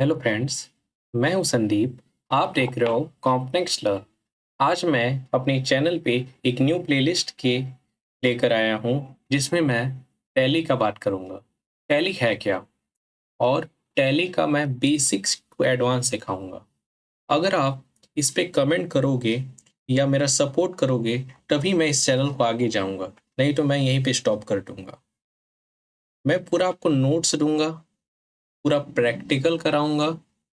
Hello friends. मैं हूं संदीप। आप देख रहे हो कॉम्प्लेक्स लर्न। आज मैं अपने चैनल पे एक न्यू प्लेलिस्ट के लेकर आया हूं जिसमें मैं टैली का बात करूंगा। टैली है क्या, और टैली का मैं बेसिक्स टू एडवांस सिखाऊंगा। अगर आप इस पे कमेंट करोगे या मेरा सपोर्ट करोगे तभी मैं इस चैनल को आगे जाऊंगा, नहीं तो मैं यहीं पे स्टॉप कर दूंगा। मैं पूरा आपको नोट्स दूंगा, पूरा प्रैक्टिकल कराऊंगा,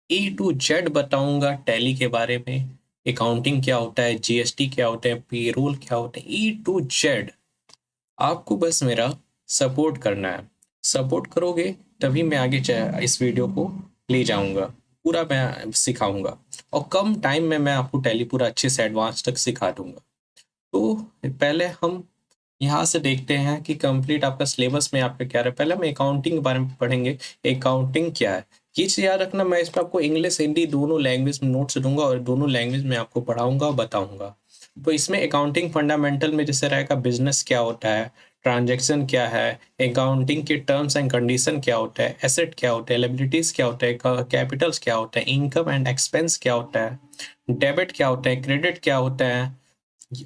A to Z बताऊंगा टैली के बारे में। अकाउंटिंग क्या होता है, जीएसटी क्या होता है, पेरोल क्या होता है, A to Z। आपको बस मेरा सपोर्ट करना है। सपोर्ट करोगे तभी मैं आगे इस वीडियो को ले जाऊंगा। पूरा मैं सिखाऊंगा और कम टाइम में मैं आपको टैली पूरा अच्छे से एडवांस तक सिखा दूंगा। तो पहले हम यहाँ से देखते हैं कि कंप्लीट आपका सिलेबस में आपका क्या रहा है। पहले हम अकाउंटिंग के बारे में पढ़ेंगे। अकाउंटिंग क्या है ये चीज़ याद रखना। मैं इसमें आपको इंग्लिश हिंदी दोनों लैंग्वेज में नोट्स दूंगा और दोनों लैंग्वेज में आपको पढ़ाऊंगा और बताऊंगा। तो इसमें अकाउंटिंग फंडामेंटल में जैसे रहेगा, बिजनेस क्या होता है, ट्रांजैक्शन क्या है, अकाउंटिंग के टर्म्स एंड कंडीशन क्या होता है, एसेट क्या होता है, लायबिलिटीज क्या होता है, कैपिटल्स क्या होता है, इनकम एंड एक्सपेंस क्या होता है, डेबिट क्या होता है, क्रेडिट क्या होता है।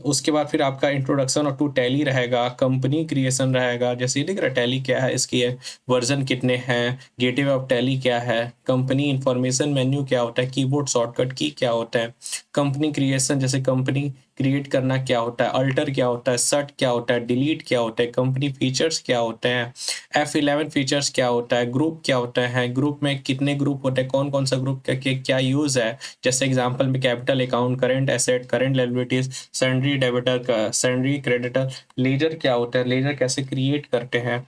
उसके बाद फिर आपका इंट्रोडक्शन और टू टैली रहेगा, कंपनी क्रिएशन रहेगा, जैसे ये दिख रहा है टैली क्या है, इसकी वर्जन कितने हैं, गेटवे ऑफ टैली क्या है, कंपनी इंफॉर्मेशन मेन्यू क्या होता है, कीबोर्ड शॉर्टकट की क्या होता है, कंपनी क्रिएशन जैसे कंपनी क्रिएट करना क्या होता है, अल्टर क्या होता है, सर्ट क्या होता है, डिलीट क्या होता है, कंपनी फीचर्स क्या होते हैं, F11 फीचर्स क्या होता है, ग्रुप क्या होता है, ग्रुप में कितने ग्रुप होते हैं, कौन कौन सा ग्रुप का क्या यूज है। जैसे एग्जांपल में capital account, current asset, current liabilities, sundry debtor का, सैंडरी क्रेडिटर, लेजर क्या होता है, लेजर कैसे क्रिएट करते हैं,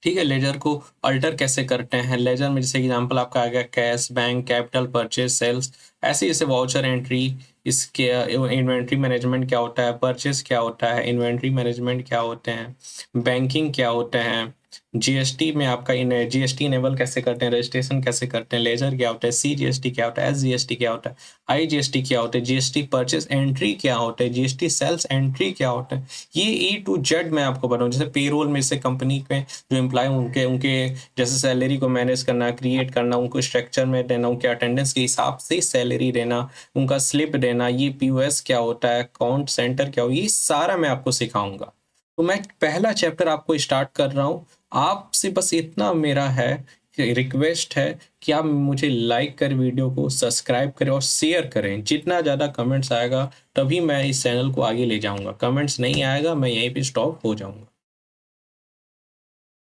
ठीक है, लेजर को अल्टर कैसे करते हैं। लेजर में जैसे एग्जांपल आपका आ गया cash, bank, capital, purchase, sales, ऐसे जैसे वाउचर एंट्री। इसके इन्वेंट्री मैनेजमेंट क्या होता है, परचेज क्या होता है, इन्वेंट्री मैनेजमेंट क्या होते हैं, बैंकिंग क्या होते हैं, जीएसटी में आपका जीएसटी इनेबल कैसे करते हैं, रजिस्ट्रेशन कैसे करते हैं, लेजर क्या होता है, सीजीएसटी क्या होता है, एसजीएसटी क्या होता है, आईजीएसटी क्या होता है, जीएसटी परचेज एंट्री क्या होता है, जीएसटी सेल्स एंट्री क्या होता है। ये A to Z मैं आपको बताऊँ। जैसे पेरोल में से कंपनी में जो एम्प्लॉय उनके उनके जैसे सैलरी को मैनेज करना, क्रिएट करना, उनको स्ट्रक्चर में देना, उनके अटेंडेंस के हिसाब से सैलरी देना, उनका स्लिप देना, ये पीओएस क्या होता है, अकाउंट सेंटर क्या हो, ये सारा मैं आपको सिखाऊंगा। तो मैं पहला चैप्टर आपको स्टार्ट कर रहा हूँ। आपसे बस इतना मेरा है, रिक्वेस्ट है कि आप मुझे लाइक कर, वीडियो को सब्सक्राइब करें और शेयर करें। जितना ज़्यादा कमेंट्स आएगा तभी मैं इस चैनल को आगे ले जाऊंगा। कमेंट्स नहीं आएगा मैं यहीं पे स्टॉप हो जाऊंगा।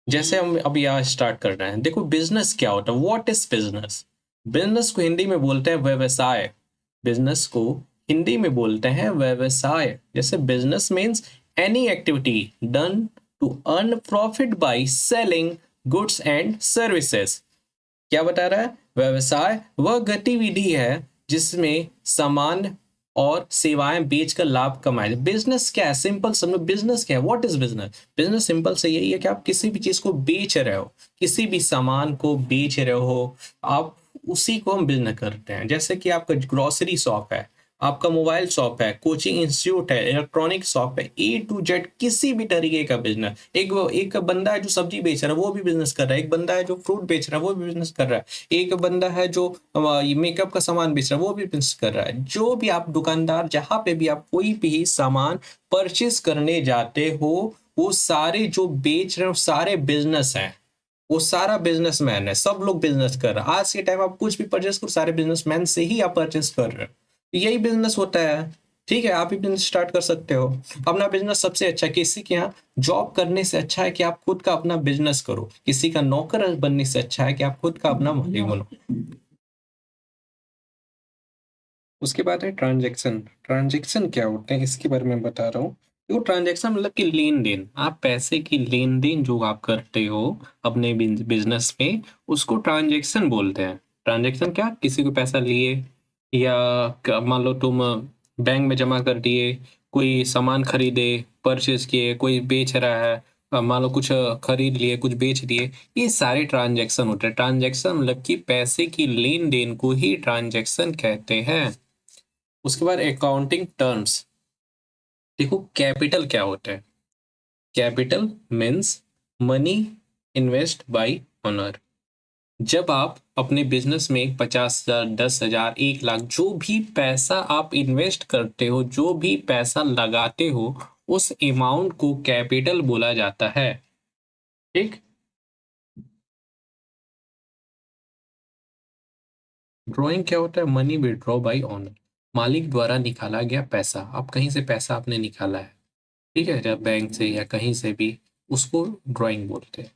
जैसे हम अब यहाँ स्टार्ट कर रहे हैं, देखो बिजनेस क्या होता है, व्हाट इज बिजनेस। बिजनेस को हिंदी में बोलते हैं व्यवसाय। बिजनेस को हिंदी में बोलते हैं व्यवसाय। जैसे business means any activity done to earn profit by selling goods and services. क्या बता रहा है, व्यवसाय वह गतिविधि है जिसमें सामान और सेवाएं बेचकर लाभ कमाए। बिजनेस क्या है, सिंपल समझो, बिजनेस क्या है, what is business. Business simple से यही है कि आप किसी भी चीज को बेच रहे हो, किसी भी सामान को बेच रहे हो आप, उसी को हम बिजनेस करते हैं। जैसे कि आपका ग्रोसरी शॉप है, आपका मोबाइल शॉप है, कोचिंग इंस्टीट्यूट है, इलेक्ट्रॉनिक शॉप है, A to Z किसी भी तरीके का बिजनेस। एक बंदा है जो सब्जी बेच रहा है वो भी बिजनेस कर रहा है, एक बंदा है जो फ्रूट बेच रहा है वो भी बिजनेस कर रहा है, एक बंदा है जो मेकअप का सामान बेच रहा है वो भी बिजनेस कर रहा है। जो भी आप दुकानदार, जहां पे भी आप कोई भी सामान परचेस करने जाते हो, वो सारे जो बेच रहे हो सारे बिजनेस हैं। वो सारा बिजनेसमैन है, सब लोग बिजनेस कर रहे हैं। आज के टाइम आप कुछ भी परचेस करो, सारे बिजनेसमैन से ही आप परचेस कर रहे हो। तो यही बिजनेस होता है। ठीक है, आप भी बिजनेस स्टार्ट कर सकते हो। अपना बिजनेस सबसे अच्छा है, किसी के यहाँ जॉब करने से अच्छा है कि आप खुद का अपना बिजनेस करो। किसी का नौकर बनने से अच्छा है कि आप खुद का अपना मालिक बनो। उसके बाद है ट्रांजैक्शन। ट्रांजैक्शन क्या होते हैं इसके बारे में बता रहा हूँ। वो ट्रांजैक्शन मतलब कि लेन देन, आप पैसे की लेन देन जो आप करते हो अपने बिजनेस में, उसको ट्रांजैक्शन बोलते हैं। ट्रांजैक्शन क्या, किसी को पैसा लिए, या मान लो तुम बैंक में जमा कर दिए, कोई सामान खरीदे, परचेज किए, कोई बेच रहा है, मान लो कुछ खरीद लिए, कुछ बेच दिए, ये सारे ट्रांजैक्शन होते हैं। ट्रांजैक्शन मतलब कि पैसे की लेन देन को ही ट्रांजैक्शन कहते हैं। उसके बाद अकाउंटिंग टर्म्स। देखो कैपिटल क्या होता है। Capital means money invest bye owner. जब आप अपने बिजनेस में 50,000, 10,000, 1 लाख जो भी पैसा आप इन्वेस्ट करते हो, जो भी पैसा लगाते हो, उस अमाउंट को कैपिटल बोला जाता है। ठीक। ड्रॉइंग क्या होता है? मनी विड्रॉ बाय ओनर, मालिक द्वारा निकाला गया पैसा। आप कहीं से पैसा आपने निकाला है, ठीक है, जब बैंक से या कहीं से भी, उसको ड्राइंग बोलते हैं।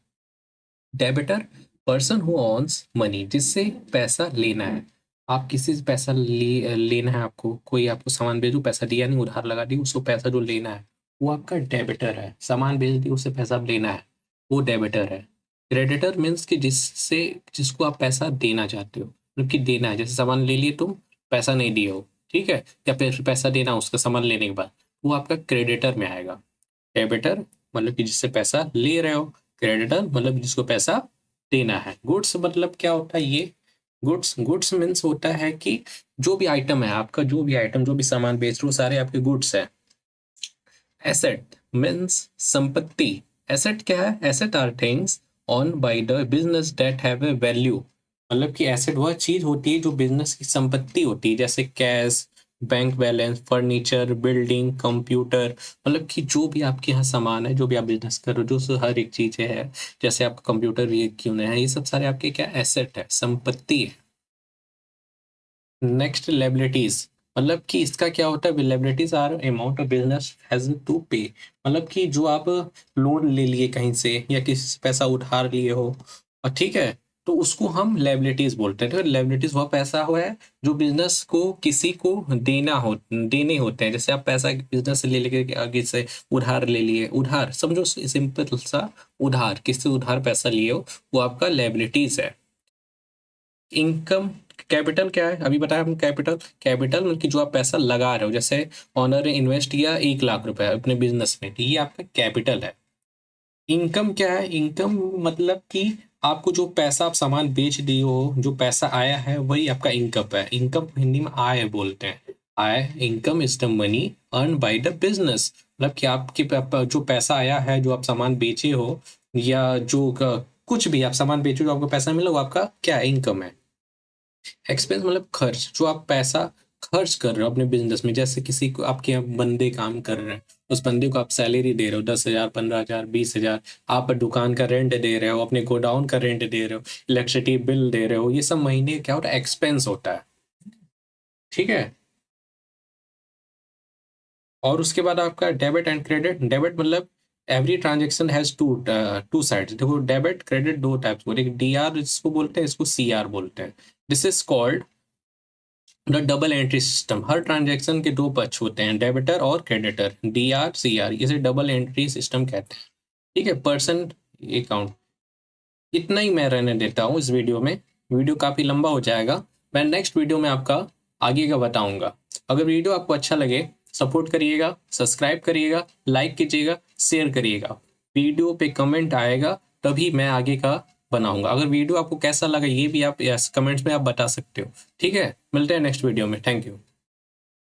डेबिटर, पर्सन हु ऑन्स मनी, जिससे पैसा लेना है। आप किसी से पैसा लेना है, आपको कोई आपको सामान भेजो, पैसा दिया नहीं, उधार लगा दी, उसको पैसा जो लेना है वो आपका डेबिटर है। सामान भेज दी, उससे पैसा आप लेना है, वो डेबिटर है। क्रेडिटर मीन्स कि जिसको आप पैसा देना चाहते हो, मतलब कि देना है, जैसे सामान ले लिए तुम, पैसा नहीं दिए हो, ठीक है, या फिर पैसा देना है उसका सामान लेने के बाद, वो आपका क्रेडिटर में आएगा। डेबिटर मतलब कि जिससे पैसा ले रहे हो, क्रेडिटर मतलब जिसको पैसा देना है। गुड्स मतलब क्या होता है ये? गुड्स, गुड्स मीन्स होता है कि जो भी आइटम है आपका, जो भी आइटम, जो भी सामान बेच रहे हो, सारे आपके गुड्स है। एसेट मीन्स संपत्ति। एसेट क्या है? Asset are things owned by the business that have a value. मतलब कि एसेट वह चीज होती है जो बिजनेस की संपत्ति होती है, जैसे cash, bank balance, furniture, building, computer. मतलब कि जो भी आपके यहाँ सामान है, जो भी आप बिजनेस कर रहे हो, जो हर एक चीज है, जैसे आपका कंप्यूटर ये क्यों नहीं है, ये सब सारे आपके क्या एसेट है, संपत्ति है। नेक्स्ट, लायबिलिटीज, मतलब कि इसका क्या होता है? Liabilities are amount of business has to pay. मतलब कि जो आप लोन ले लिए कहीं से या किसी से पैसा उधार लिए हो, और ठीक है, तो उसको हम लायबिलिटीज बोलते हैं। तो लायबिलिटीज वह पैसा हो है जो बिजनेस को किसी को देने होते हैं। जैसे आप पैसा बिजनेस से ले लेके आगे से उधार ले लिए, उधार समझो, सिंपल सा उधार, किसी से उधार पैसा लिए हो, वो आपका लायबिलिटीज है। इनकम, कैपिटल क्या है? अभी बताया हम। कैपिटल, कैपिटल मतलब कि जो आप पैसा लगा रहे हो, जैसे ऑनर ने इन्वेस्ट किया 1 लाख रुपए अपने बिजनेस में, तो ये आपका कैपिटल है। इनकम क्या है? इनकम मतलब कि आपको जो पैसा, आप सामान बेच दिए हो, जो पैसा आया है, वही आपका इनकम है। इनकम हिंदी में आय बोलते हैं। आय, income is the money earn by the business. मतलब कि आपके जो पैसा आया है, जो आप सामान बेचे हो, या जो कुछ भी आप सामान बेचे, जो आपको पैसा मिला, वो आपका क्या इनकम है। एक्सपेंस मतलब खर्च, जो आप पैसा खर्च कर रहे हो अपने बिजनेस में। जैसे किसी को, आपके यहाँ बंदे काम कर रहे हैं, उस बंदे को आप सैलरी दे रहे हो 10,000, 15,000, 20,000। आप दुकान का रेंट दे रहे हो, अपने गोडाउन का रेंट दे रहे हो, इलेक्ट्रिसिटी बिल दे रहे हो, ये सब महीने क्या होता है? एक्सपेंस होता है। ठीक है। और उसके बाद आपका डेबिट एंड क्रेडिट। डेबिट मतलब every transaction has two sides. देखो, डेबिट क्रेडिट दो टाइप्स को, एक डीआर इसको बोलते हैं, इसको सीआर बोलते हैं। This is called the double entry system. हर ट्रांजैक्शन के दो पक्ष होते हैं, डेबिटर और creditor, D R C R, इसे डबल एंट्री सिस्टम कहते हैं। ठीक है, पर्सन अकाउंट। इतना ही मैं रहने देता हूँ इस वीडियो में। वीडियो काफ़ी लंबा हो जाएगा, मैं नेक्स्ट वीडियो में आपका आगे का बताऊंगा। अगर वीडियो आपको अच्छा लगे, सपोर्ट करिएगा, सब्सक्राइब करिएगा, लाइक कीजिएगा, शेयर करिएगा। वीडियो पे कमेंट आएगा तभी मैं आगे का बनाऊंगा। अगर वीडियो आपको कैसा लगा, ये भी आप कमेंट्स में आप बता सकते हो। ठीक है, मिलते हैं नेक्स्ट वीडियो में। Thank you.